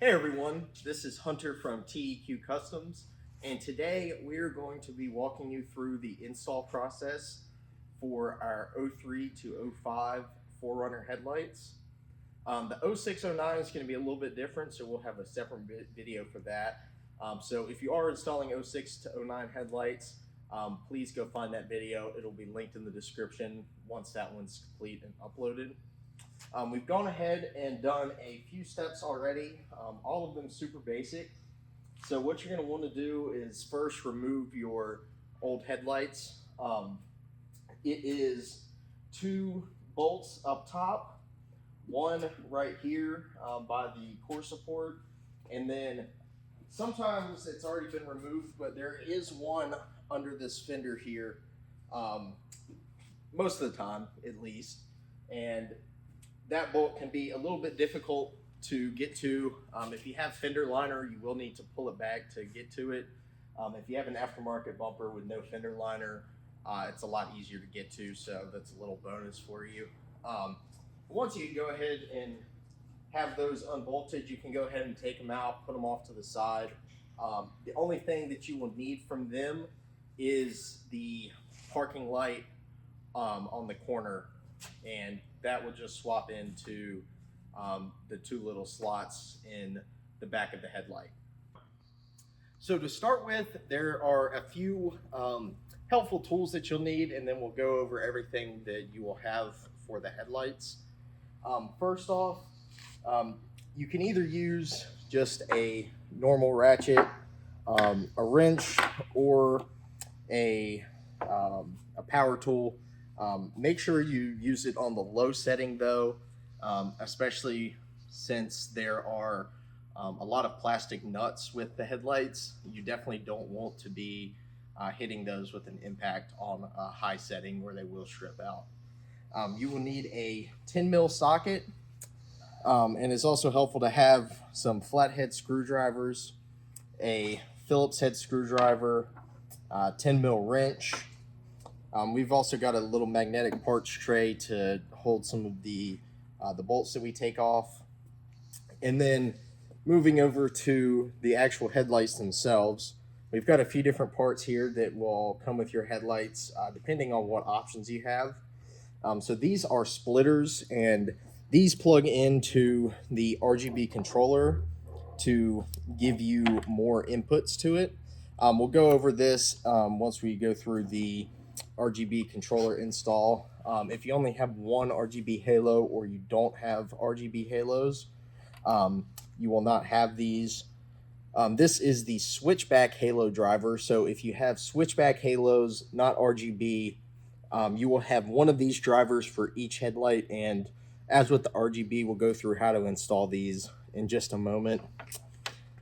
Hey everyone, this is Hunter from TEQ Customs, and today we're going to be walking you through the install process for our 03 to 05 4Runner headlights. The 0609 is going to be a little bit different, so we'll have a separate video for that. So if you are installing 06 to 09 headlights, please go find that video. It'll be linked in the description once that one's complete and uploaded. We've gone ahead and done a few steps already, all of them super basic. So what you're going to want to do is first remove your old headlights. It is 2 bolts up top, one right here by the core support, and then sometimes it's already been removed, but there is one under this fender here, most of the time at least, and that bolt can be a little bit difficult to get to. If you have fender liner, you will need to pull it back to get to it. If you have an aftermarket bumper with no fender liner, it's a lot easier to get to, so that's a little bonus for you. Once you go ahead and have those unbolted, you can go ahead and take them out, put them off to the side. The only thing that you will need from them is the parking light on the corner, and that will just swap into the 2 little slots in the back of the headlight. So to start with, there are a few helpful tools that you'll need, and then we'll go over everything that you will have for the headlights. First off, you can either use just a normal ratchet, a wrench, or a power tool. Make sure you use it on the low setting though, especially since there are a lot of plastic nuts with the headlights. You definitely don't want to be hitting those with an impact on a high setting where they will strip out. You will need a 10 mil socket, and it's also helpful to have some flathead screwdrivers, a Phillips head screwdriver, 10 mil wrench. We've also got a little magnetic parts tray to hold some of the bolts that we take off. And then moving over to the actual headlights themselves, we've got a few different parts here that will come with your headlights depending on what options you have. So these are splitters, and these plug into the RGB controller to give you more inputs to it. We'll go over this once we go through the RGB controller install. If you only have one RGB halo or you don't have RGB halos, you will not have these. This is the Switchback halo driver. So if you have Switchback halos, not RGB, you will have one of these drivers for each headlight. And as with the RGB, we'll go through how to install these in just a moment.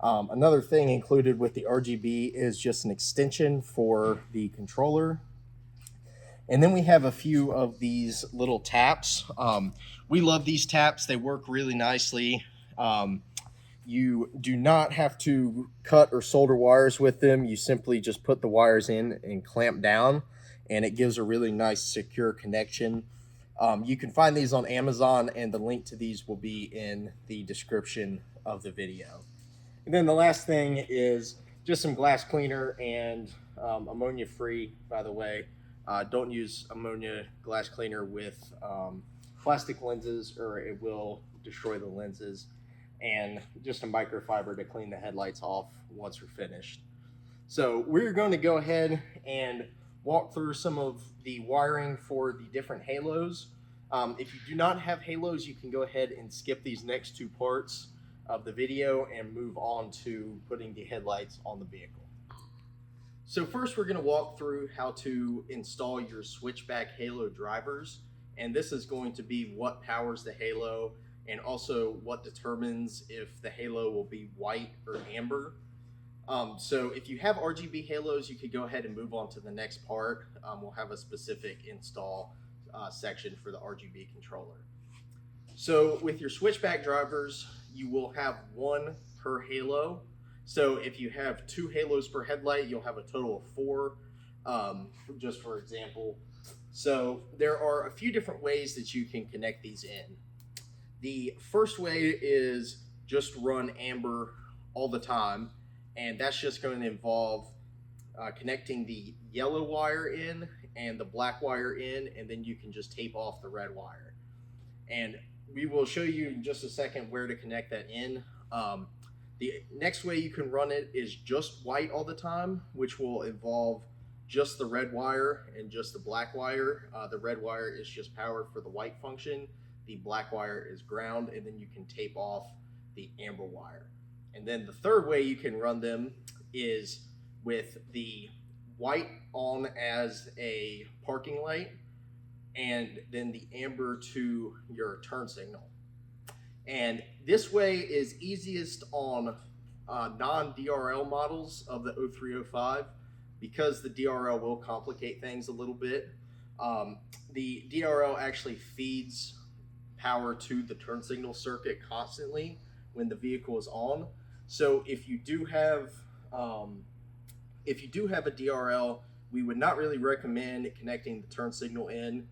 Another thing included with the RGB is just an extension for the controller. And then we have a few of these little taps. We love these taps. They work really nicely. You do not have to cut or solder wires with them. You simply just put the wires in and clamp down, and it gives a really nice secure connection. You can find these on Amazon, and the link to these will be in the description of the video. And then the last thing is just some glass cleaner, and ammonia free, by the way. Don't use ammonia glass cleaner with plastic lenses, or it will destroy the lenses, and just a microfiber to clean the headlights off once you're finished. So we're going to go ahead and walk through some of the wiring for the different halos. If you do not have halos, you can go ahead and skip these next 2 parts of the video and move on to putting the headlights on the vehicle. So first we're going to walk through how to install your Switchback halo drivers, and this is going to be what powers the halo and also what determines if the halo will be white or amber. So if you have RGB halos, you could go ahead and move on to the next part. We'll have a specific install section for the RGB controller. So with your Switchback drivers, you will have 1 per halo. So if you have 2 halos per headlight, you'll have a total of 4, just for example. So there are a few different ways that you can connect these in. The first way is just run amber all the time, and that's just going to involve connecting the yellow wire in and the black wire in, and then you can just tape off the red wire. And we will show you in just a second where to connect that in. The next way you can run it is just white all the time, which will involve just the red wire and just the black wire. The red wire is just power for the white function. The black wire is ground, and then you can tape off the amber wire. And then the third way you can run them is with the white on as a parking light, and then the amber to your turn signal. And this way is easiest on non-DRL models of the 0305 because the DRL will complicate things a little bit. The DRL actually feeds power to the turn signal circuit constantly when the vehicle is on. So if you do have a DRL, we would not really recommend connecting the turn signal in.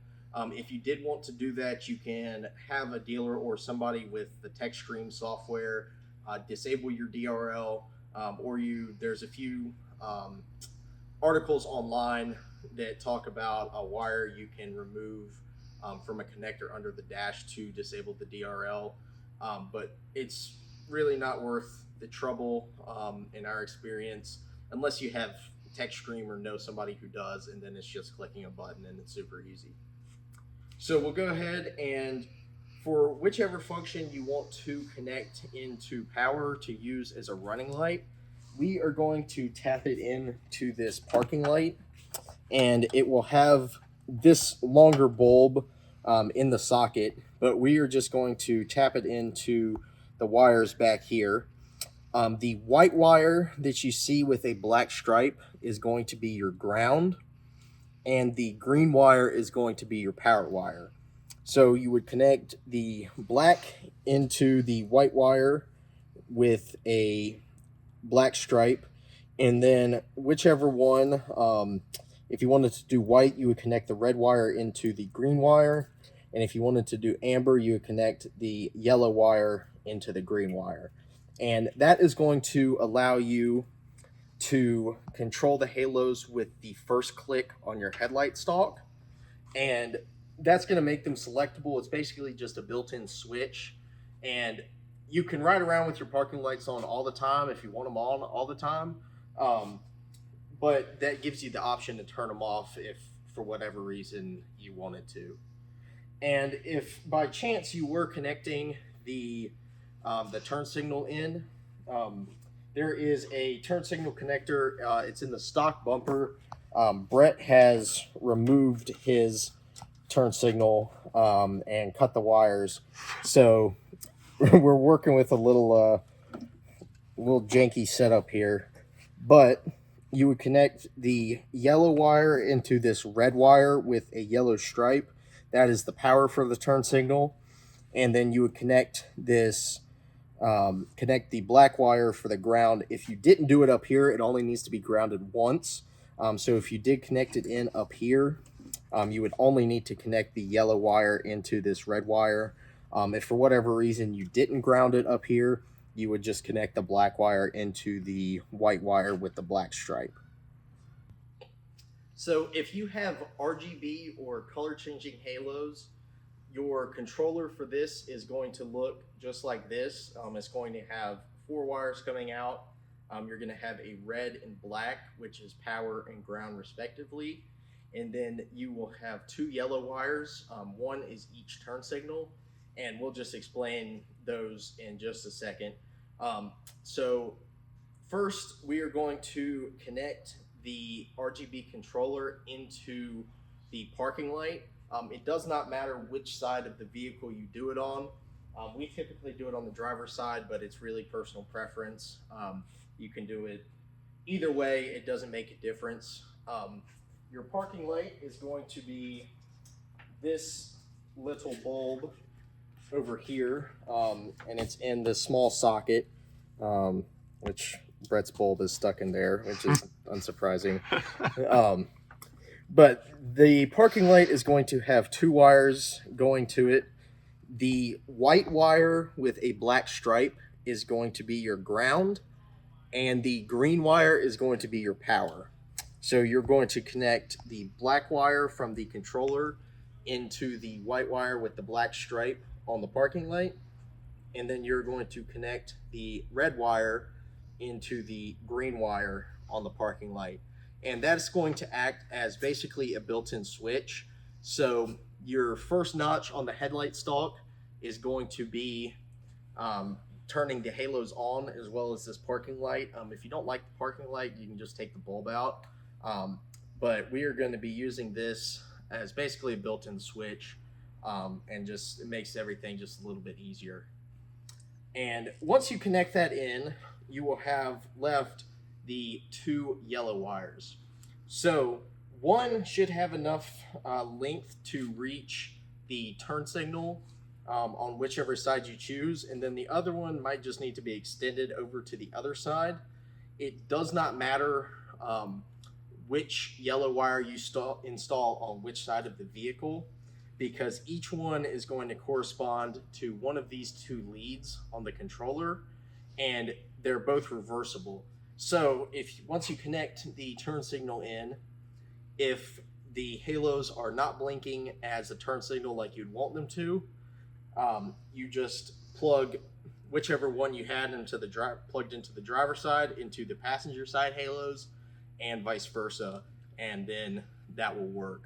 If you did want to do that, you can have a dealer or somebody with the TEQ software disable your DRL, or there's a few articles online that talk about a wire you can remove from a connector under the dash to disable the DRL, but it's really not worth the trouble in our experience, unless you have TEQ or know somebody who does, and then it's just clicking a button and it's super easy. So we'll go ahead, and for whichever function you want to connect into power to use as a running light, we are going to tap it into this parking light, and it will have this longer bulb in the socket, but we are just going to tap it into the wires back here. The white wire that you see with a black stripe is going to be your ground, and the green wire is going to be your power wire. So you would connect the black into the white wire with a black stripe, and then whichever one, if you wanted to do white, you would connect the red wire into the green wire, and if you wanted to do amber, you would connect the yellow wire into the green wire. And that is going to allow you to control the halos with the first click on your headlight stalk, and that's going to make them selectable. It's basically just a built-in switch, and you can ride around with your parking lights on all the time if you want them on all the time, but that gives you the option to turn them off if for whatever reason you wanted to. And if by chance you were connecting the turn signal in, there is a turn signal connector. It's in the stock bumper. Brett has removed his turn signal and cut the wires, so we're working with a little janky setup here. But you would connect the yellow wire into this red wire with a yellow stripe. That is the power for the turn signal, and then you would connect this. Connect the black wire for the ground. If you didn't do it up here, it only needs to be grounded once. So if you did connect it in up here, you would only need to connect the yellow wire into this red wire. If for whatever reason you didn't ground it up here, you would just connect the black wire into the white wire with the black stripe. So if you have RGB or color changing halos, your controller for this is going to look just like this. It's going to have 4 wires coming out. You're going to have a red and black, which is power and ground respectively. And then you will have 2 yellow wires. One is each turn signal, and we'll just explain those in just a second. So first, we are going to connect the RGB controller into the parking light. It does not matter which side of the vehicle you do it on. We typically do it on the driver's side, but it's really personal preference. You can do it either way. It doesn't make a difference. Your parking light is going to be this little bulb over here, and it's in the small socket, which Brett's bulb is stuck in there, which is unsurprising. But the parking light is going to have 2 wires going to it. The white wire with a black stripe is going to be your ground, and the green wire is going to be your power. So you're going to connect the black wire from the controller into the white wire with the black stripe on the parking light, and then you're going to connect the red wire into the green wire on the parking light. And that's going to act as basically a built-in switch. So your first notch on the headlight stalk is going to be turning the halos on, as well as this parking light. If you don't like the parking light, you can just take the bulb out. But we are going to be using this as basically a built-in switch, and just it makes everything just a little bit easier. And once you connect that in, you will have left the 2 yellow wires. So one should have enough length to reach the turn signal on whichever side you choose, and then the other one might just need to be extended over to the other side. It does not matter which yellow wire you install on which side of the vehicle, because each one is going to correspond to one of these 2 leads on the controller, and they're both reversible. So if once you connect the turn signal in, if the halos are not blinking as a turn signal like you'd want them to, you just plug whichever one you had into the plugged into the driver's side into the passenger side halos, and vice versa, and then that will work.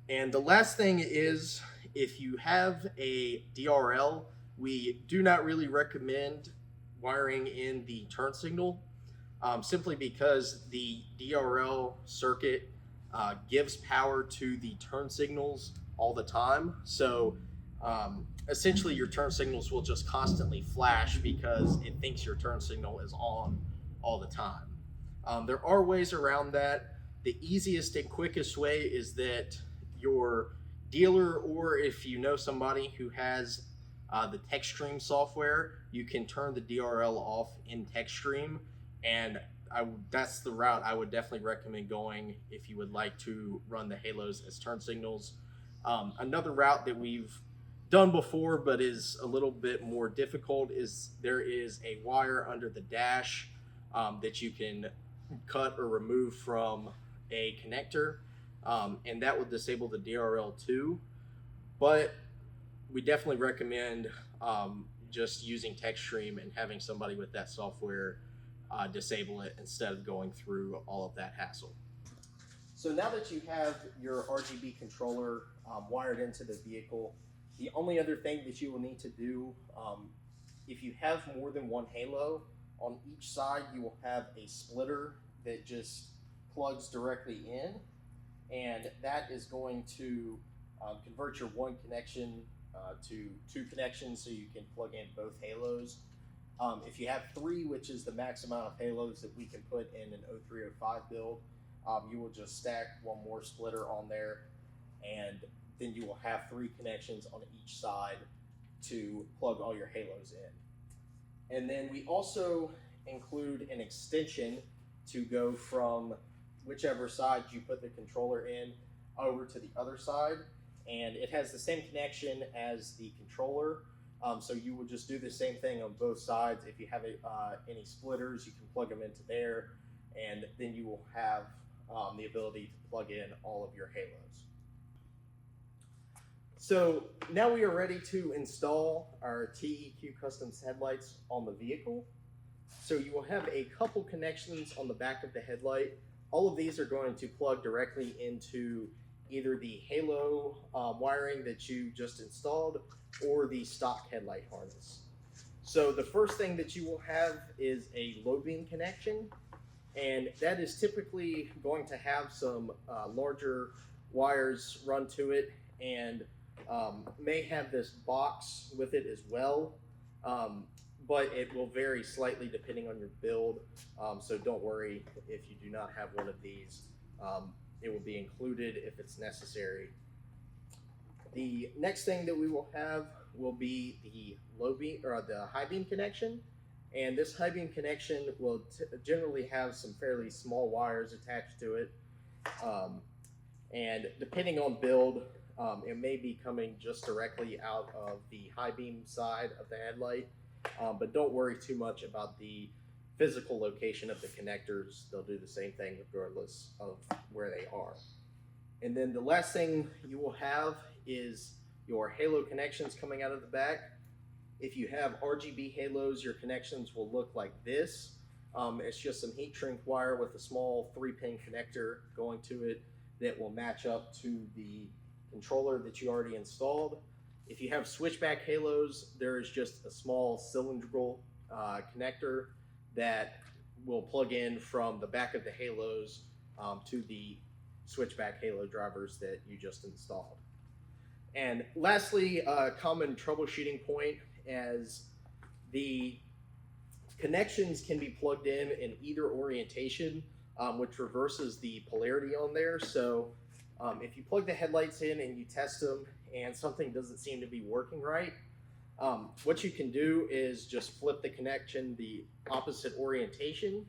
And the last thing is, if you have a DRL, we do not really recommend wiring in the turn signal, simply because the DRL circuit gives power to the turn signals all the time. So essentially your turn signals will just constantly flash because it thinks your turn signal is on all the time. There are ways around that. The easiest and quickest way is that your dealer, or if you know somebody who has the TEQ software, you can turn the DRL off in TEQ, and that's the route I would definitely recommend going if you would like to run the halos as turn signals. Another route that we've done before but is a little bit more difficult is there is a wire under the dash that you can cut or remove from a connector, and that will disable the DRL too. But we definitely recommend just using TEQ and having somebody with that software disable it instead of going through all of that hassle. So now that you have your RGB controller wired into the vehicle, the only other thing that you will need to do, if you have more than one halo, on each side you will have a splitter that just plugs directly in, and that is going to convert your one connection to 2 connections, so you can plug in both halos. If you have 3, which is the max amount of halos that we can put in an 0305 build, you will just stack one more splitter on there, and then you will have 3 connections on each side to plug all your halos in. And then we also include an extension to go from whichever side you put the controller in over to the other side, and it has the same connection as the controller. So you will just do the same thing on both sides. If you have any splitters, you can plug them into there, and then you will have the ability to plug in all of your halos. So now we are ready to install our TEQ Customs headlights on the vehicle. So you will have a couple connections on the back of the headlight. All of these are going to plug directly into either the halo wiring that you just installed or the stock headlight harness. So the first thing that you will have is a low beam connection, and that is typically going to have some larger wires run to it, and may have this box with it as well, but it will vary slightly depending on your build, so don't worry if you do not have one of these. It will be included if it's necessary. The next thing that we will have will be the low beam or the high beam connection, and this high beam connection will generally have some fairly small wires attached to it, and depending on build, it may be coming just directly out of the high beam side of the headlight, but don't worry too much about the physical location of the connectors. They'll do the same thing regardless of where they are. And then the last thing you will have is your halo connections coming out of the back. If you have RGB halos, your connections will look like this. It's just some heat shrink wire with a small 3-pin connector going to it that will match up to the controller that you already installed. If you have switchback halos, there is just a small cylindrical connector that will plug in from the back of the halos to the switchback halo drivers that you just installed. And lastly, a common troubleshooting point, as the connections can be plugged in either orientation, which reverses the polarity on there. So if you plug the headlights in and you test them and something doesn't seem to be working right, what you can do is just flip the connection the opposite orientation.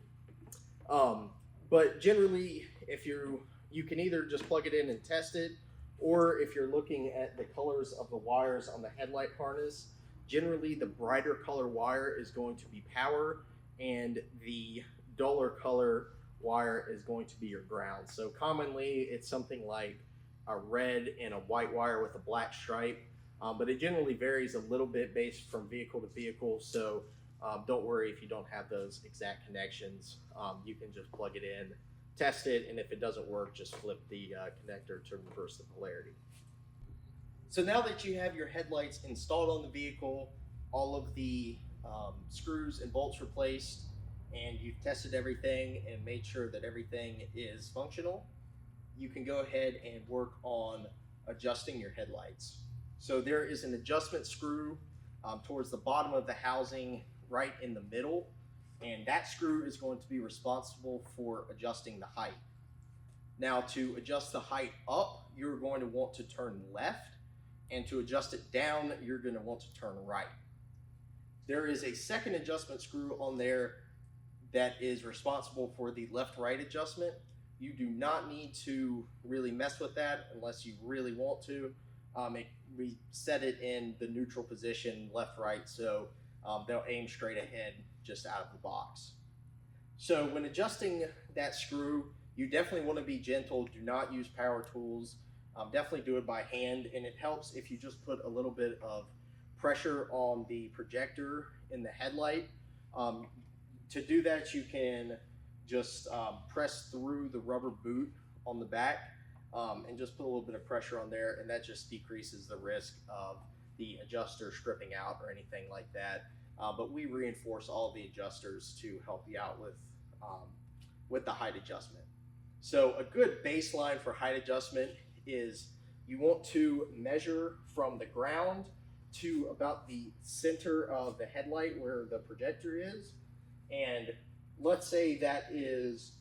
But generally, if you can either just plug it in and test it, or if you're looking at the colors of the wires on the headlight harness, generally the brighter color wire is going to be power and the duller color wire is going to be your ground. So commonly it's something like a red and a white wire with a black stripe, but it generally varies a little bit based from vehicle to vehicle. So don't worry if you don't have those exact connections. You can just plug it in, test it, and if it doesn't work, just flip the connector to reverse the polarity. So now that you have your headlights installed on the vehicle, all of the screws and bolts replaced, and you've tested everything and made sure that everything is functional, you can go ahead and work on adjusting your headlights. So there is an adjustment screw towards the bottom of the housing right in the middle, and that screw is going to be responsible for adjusting the height. Now, to adjust the height up, you're going to want to turn left, and to adjust it down, you're going to want to turn right. There is a second adjustment screw on there that is responsible for the left-right adjustment. You do not need to really mess with that unless you really want to. We set it in the neutral position, left-right, so they'll aim straight ahead just out of the box. So when adjusting that screw, you definitely want to be gentle. Do not use power tools. Definitely do it by hand, and it helps if you just put a little bit of pressure on the projector in the headlight. To do that, you can just press through the rubber boot on the back and just put a little bit of pressure on there, and that just decreases the risk of the adjuster stripping out or anything like that. But we reinforce all the adjusters to help you out with the height adjustment. So a good baseline for height adjustment is you want to measure from the ground to about the center of the headlight where the projector is, and let's say that is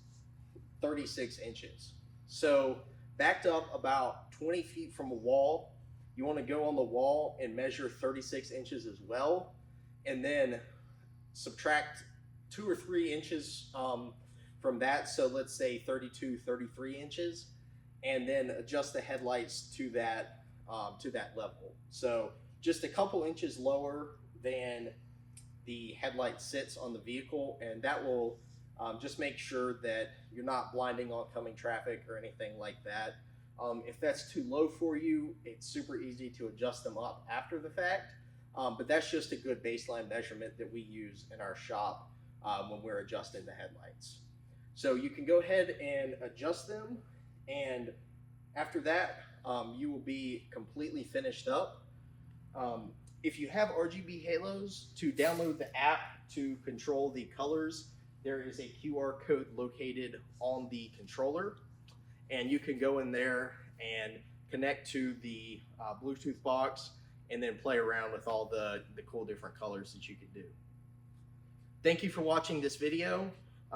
36 inches. So backed up about 20 feet from a wall, you want to go on the wall and measure 36 inches as well, and then subtract 2 or 3 inches from that, so let's say 32, 33 inches, and then adjust the headlights to that level. So just a couple inches lower than the headlight sits on the vehicle, and that will just make sure that you're not blinding oncoming traffic or anything like that. If that's too low for you, it's super easy to adjust them up after the fact, but that's just a good baseline measurement that we use in our shop when we're adjusting the headlights. So you can go ahead and adjust them, and after that, you will be completely finished up. If you have RGB halos, to download the app to control the colors, there is a QR code located on the controller, and you can go in there and connect to the Bluetooth box and then play around with all the cool different colors that you can do. Thank you for watching this video.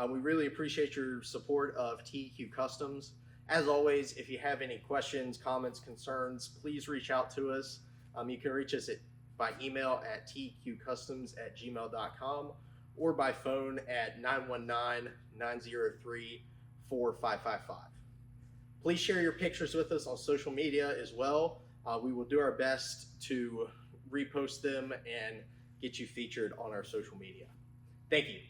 We really appreciate your support of TEQ Customs. As always, if you have any questions, comments, concerns, please reach out to us. You can reach us by email at teqcustoms@gmail.com or by phone at 919-903-4555. Please share your pictures with us on social media as well. We will do our best to repost them and get you featured on our social media. Thank you.